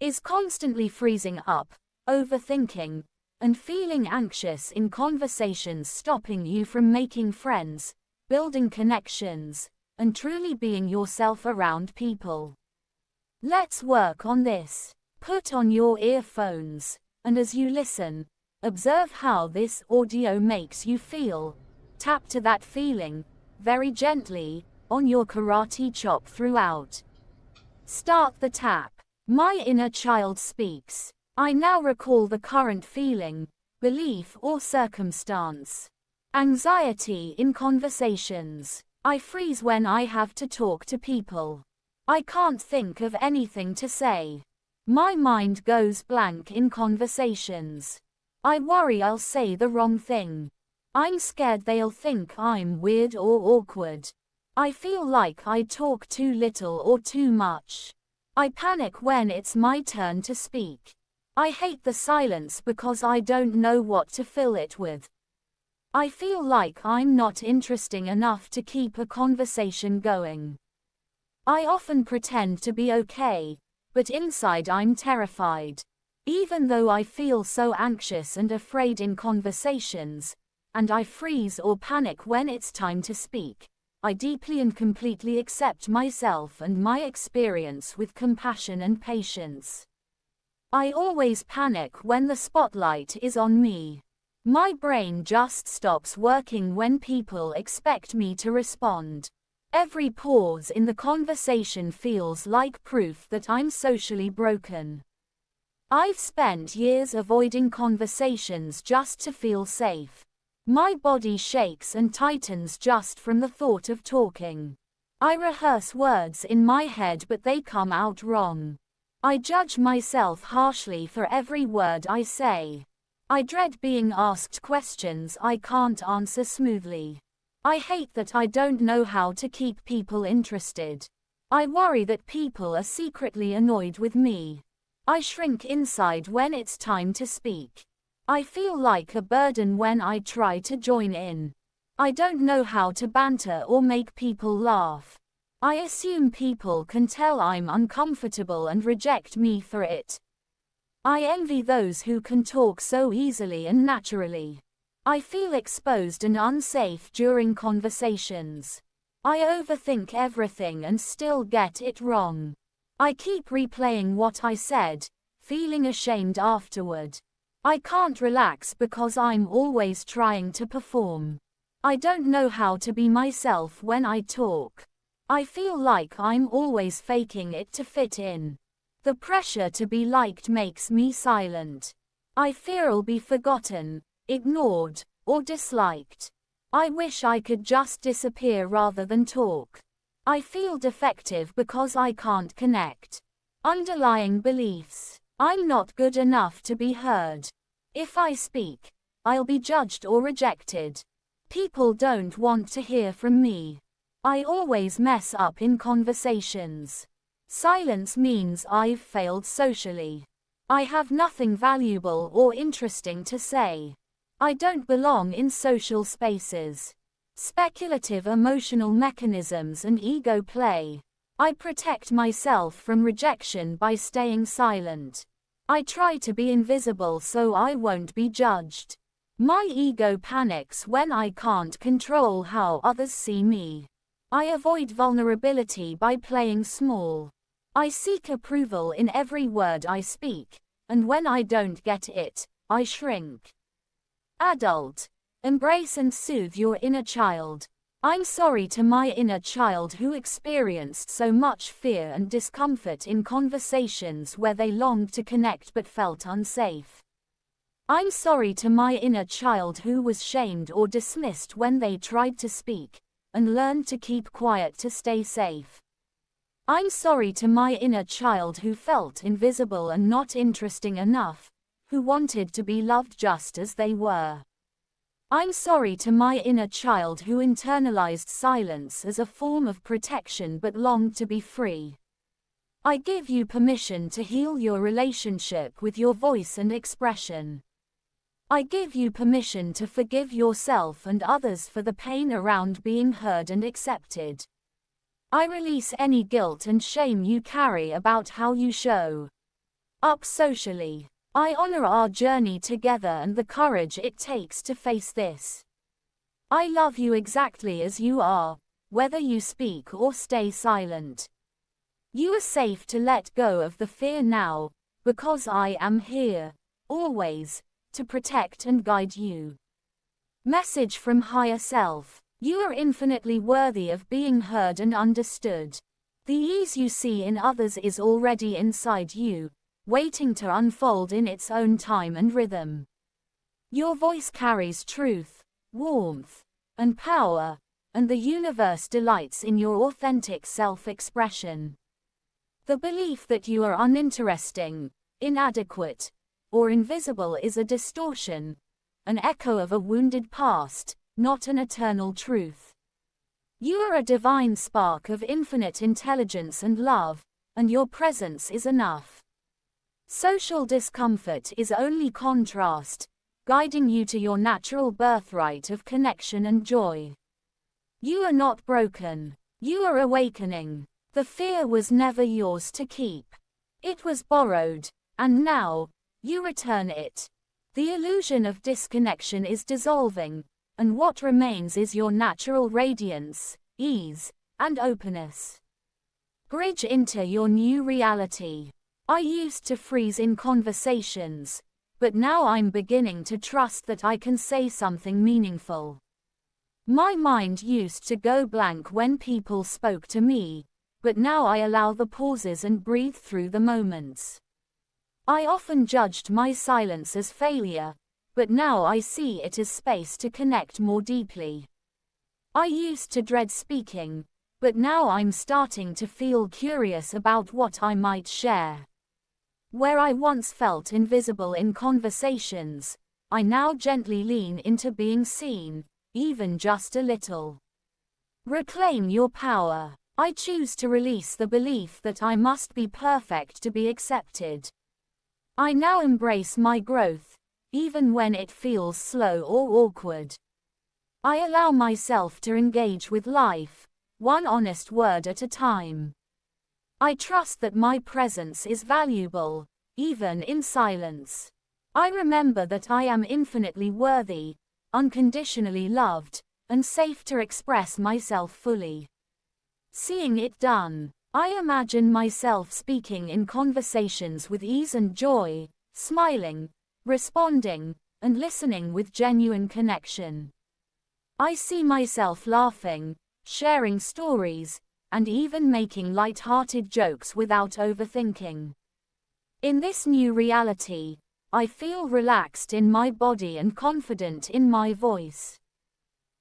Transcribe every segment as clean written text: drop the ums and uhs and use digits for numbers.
Is constantly freezing up, overthinking, and feeling anxious in conversations stopping you from making friends, building connections, and truly being yourself around people? Let's work on this. Put on your earphones, and as you listen, observe how this audio makes you feel. Tap to that feeling, very gently, on your karate chop throughout. Start the tap. My inner child speaks. I now recall the current feeling, belief or circumstance. Anxiety in conversations. I freeze when I have to talk to people. I can't think of anything to say. My mind goes blank in conversations. I worry I'll say the wrong thing. I'm scared they'll think I'm weird or awkward. I feel like I talk too little or too much. I panic when it's my turn to speak. I hate the silence because I don't know what to fill it with. I feel like I'm not interesting enough to keep a conversation going. I often pretend to be okay, but inside I'm terrified. Even though I feel so anxious and afraid in conversations, and I freeze or panic when it's time to speak, I deeply and completely accept myself and my experience with compassion and patience. I always panic when the spotlight is on me. My brain just stops working when people expect me to respond. Every pause in the conversation feels like proof that I'm socially broken. I've spent years avoiding conversations just to feel safe. My body shakes and tightens just from the thought of talking. I rehearse words in my head but they come out wrong. I judge myself harshly for every word I say. I dread being asked questions I can't answer smoothly. I hate that I don't know how to keep people interested. I worry that people are secretly annoyed with me. I shrink inside when it's time to speak. I feel like a burden when I try to join in. I don't know how to banter or make people laugh. I assume people can tell I'm uncomfortable and reject me for it. I envy those who can talk so easily and naturally. I feel exposed and unsafe during conversations. I overthink everything and still get it wrong. I keep replaying what I said, feeling ashamed afterward. I can't relax because I'm always trying to perform. I don't know how to be myself when I talk. I feel like I'm always faking it to fit in. The pressure to be liked makes me silent. I fear I'll be forgotten, ignored, or disliked. I wish I could just disappear rather than talk. I feel defective because I can't connect. Underlying beliefs. I'm not good enough to be heard. If I speak, I'll be judged or rejected. People don't want to hear from me. I always mess up in conversations. Silence means I've failed socially. I have nothing valuable or interesting to say. I don't belong in social spaces. Speculative emotional mechanisms and ego play. I protect myself from rejection by staying silent. I try to be invisible so I won't be judged. My ego panics when I can't control how others see me. I avoid vulnerability by playing small. I seek approval in every word I speak, and when I don't get it, I shrink. Adult. Embrace and soothe your inner child. I'm sorry to my inner child who experienced so much fear and discomfort in conversations where they longed to connect but felt unsafe. I'm sorry to my inner child who was shamed or dismissed when they tried to speak, and learned to keep quiet to stay safe. I'm sorry to my inner child who felt invisible and not interesting enough, who wanted to be loved just as they were. I'm sorry to my inner child who internalized silence as a form of protection but longed to be free. I give you permission to heal your relationship with your voice and expression. I give you permission to forgive yourself and others for the pain around being heard and accepted. I release any guilt and shame you carry about how you show up socially. I honor our journey together and the courage it takes to face this. I love you exactly as you are, whether you speak or stay silent. You are safe to let go of the fear now, because I am here, always, to protect and guide you. Message from Higher Self. You are infinitely worthy of being heard and understood. The ease you see in others is already inside you, waiting to unfold in its own time and rhythm. Your voice carries truth, warmth, and power, and the universe delights in your authentic self-expression. The belief that you are uninteresting, inadequate, or invisible is a distortion, an echo of a wounded past, not an eternal truth. You are a divine spark of infinite intelligence and love, and your presence is enough. Social discomfort is only contrast, guiding you to your natural birthright of connection and joy. You are not broken. You are awakening. The fear was never yours to keep. It was borrowed, and now, you return it. The illusion of disconnection is dissolving, and what remains is your natural radiance, ease, and openness. Bridge into your new reality. I used to freeze in conversations, but now I'm beginning to trust that I can say something meaningful. My mind used to go blank when people spoke to me, but now I allow the pauses and breathe through the moments. I often judged my silence as failure, but now I see it as space to connect more deeply. I used to dread speaking, but now I'm starting to feel curious about what I might share. Where I once felt invisible in conversations, I now gently lean into being seen, even just a little. Reclaim your power. I choose to release the belief that I must be perfect to be accepted. I now embrace my growth, even when it feels slow or awkward. I allow myself to engage with life, one honest word at a time. I trust that my presence is valuable, even in silence. I remember that I am infinitely worthy, unconditionally loved, and safe to express myself fully. Seeing it done, I imagine myself speaking in conversations with ease and joy, smiling, responding, and listening with genuine connection. I see myself laughing, sharing stories, and even making light-hearted jokes without overthinking. In this new reality, I feel relaxed in my body and confident in my voice.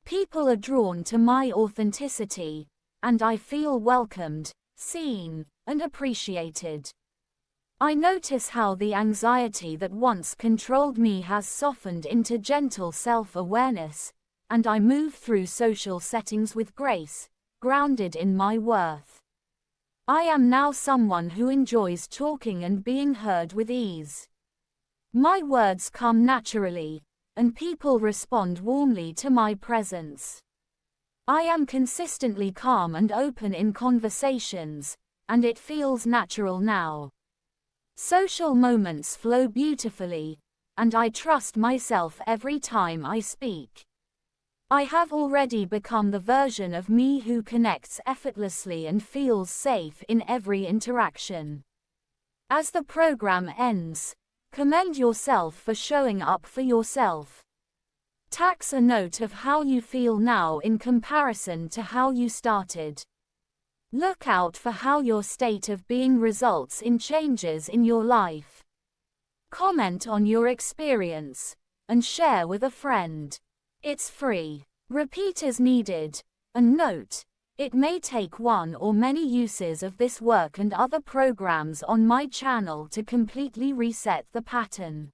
People are drawn to my authenticity, and I feel welcomed, seen, and appreciated. I notice how the anxiety that once controlled me has softened into gentle self-awareness, and I move through social settings with grace, grounded in my worth. I am now someone who enjoys talking and being heard with ease. My words come naturally, and people respond warmly to my presence. I am consistently calm and open in conversations, and it feels natural now. Social moments flow beautifully, and I trust myself every time I speak. I have already become the version of me who connects effortlessly and feels safe in every interaction. As the program ends, commend yourself for showing up for yourself. Tax a note of how you feel now in comparison to how you started. Look out for how your state of being results in changes in your life. Comment on your experience, and share with a friend. It's free. Repeat as needed, and note, it may take one or many uses of this work and other programs on my channel to completely reset the pattern.